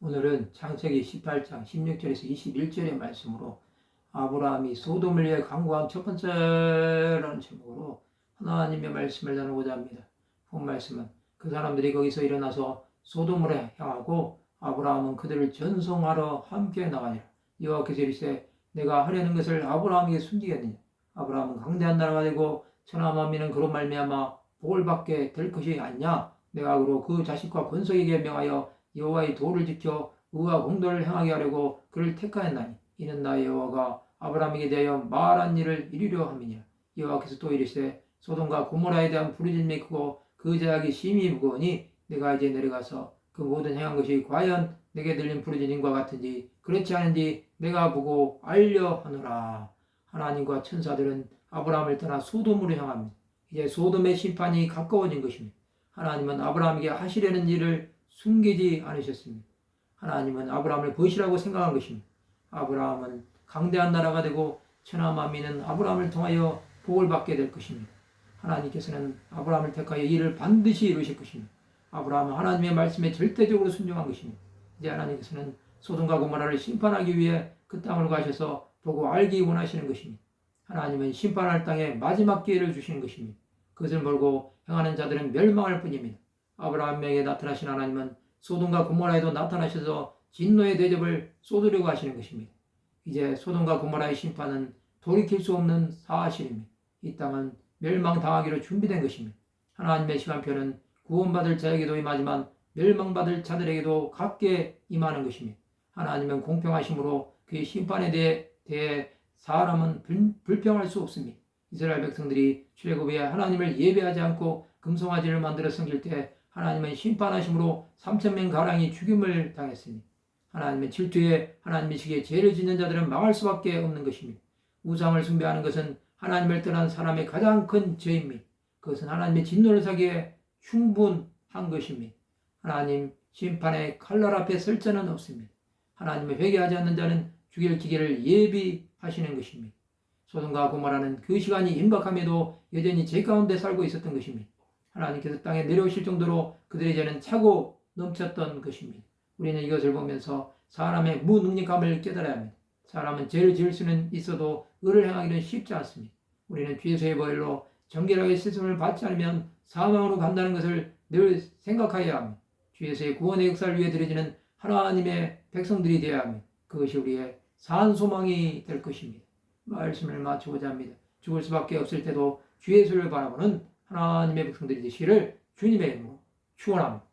오늘은 창세기 18장 16절에서 21절의 말씀으로 아브라함이 소돔을 위해 간구한 첫 번째라는 제목으로 하나님의 말씀을 나누고자 합니다. 본 말씀은 그 사람들이 거기서 일어나서 소돔으로 향하고 아브라함은 그들을 전송하러 함께 나가니라. 여호와께서 이르시되 내가 하려는 것을 아브라함에게 숨기겠느냐. 아브라함은 강대한 나라가 되고 천하 만민은 그로 말미암아 복을 받게 될 것이 아니냐. 내가 그로 그 자식과 권속에게 명하여 여호와의 도를 지켜 의와 공도를 행하게 하려고 그를 택하였나니 이는 나의 여호와가 아브라함에게 대하여 말한 일을 이루려 함이니라. 여호와께서 또 이르시되 소돔과 고모라에 대한 부르짖음이 크고 그 죄악이 심히 무거우니 내가 이제 내려가서 그 모든 행한 것이 과연 내게 들린 부르짖음과 같은지 그렇지 않은지 내가 보고 알려 하노라. 하나님과 천사들은 아브라함을 떠나 소돔으로 향합니다. 이제 소돔의 심판이 가까워진 것입니다. 하나님은 아브라함에게 하시려는 일을 숨기지 않으셨습니다. 하나님은 아브라함을 벗이라고 생각한 것입니다. 아브라함은 강대한 나라가 되고 천하 만민은 아브라함을 통하여 복을 받게 될 것입니다. 하나님께서는 아브라함을 택하여 이 일을 반드시 이루실 것입니다. 아브라함은 하나님의 말씀에 절대적으로 순종한 것입니다. 이제 하나님께서는 소돔과 고모라를 심판하기 위해 그 땅으로 가셔서 보고 알기 원하시는 것입니다. 하나님은 심판할 땅에 마지막 기회를 주시는 것입니다. 그것을 몰고 행하는 자들은 멸망할 뿐입니다. 아브라함에게 나타나신 하나님은 소돔과 고모라에도 나타나셔서 진노의 대접을 쏟으려고 하시는 것입니다. 이제 소돔과 고모라의 심판은 돌이킬 수 없는 사실입니다. 이 땅은 멸망당하기로 준비된 것입니다. 하나님의 시간표는 구원받을 자에게도 임하지만 멸망받을 자들에게도 같게 임하는 것입니다. 하나님은 공평하심으로 그의 심판에 대해 사람은 불평할 수 없습니다. 이스라엘 백성들이 출애굽에 하나님을 예배하지 않고 금송아지를 만들어 섬길 때 하나님은 심판하심으로 3,000명 가량이 죽임을 당했습니다. 하나님은 질투에 하나님이시기에 죄를 짓는 자들은 망할 수밖에 없는 것입니다. 우상을 숭배하는 것은 하나님을 떠난 사람의 가장 큰 죄입니다. 그것은 하나님의 진노를 사기에 충분한 것입니다. 하나님 심판의 칼날 앞에 설 자는 없습니다. 하나님을 회개하지 않는 자는 죽일 기계를 예비하시는 것입니다. 소돔과 고모라는 그 시간이 임박함에도 여전히 죄 가운데 살고 있었던 것입니다. 하나님께서 땅에 내려오실 정도로 그들의 죄는 차고 넘쳤던 것입니다. 우리는 이것을 보면서 사람의 무능력함을 깨달아야 합니다. 사람은 죄를 지을 수는 있어도 의를 행하기는 쉽지 않습니다. 우리는 죄수의 벌로 정결하게 씻음을 받지 않으면 사망으로 간다는 것을 늘 생각해야 합니다. 죄수의 구원의 역사를 위해 드려지는 하나님의 백성들이 되어야 합니다. 그것이 우리의 산소망이 될 것입니다. 말씀을 마치고자 합니다. 죽을 수밖에 없을 때도 주 예수를 바라보는 하나님의 백성들이 되시기를 주님의 이름으로 축원합니다.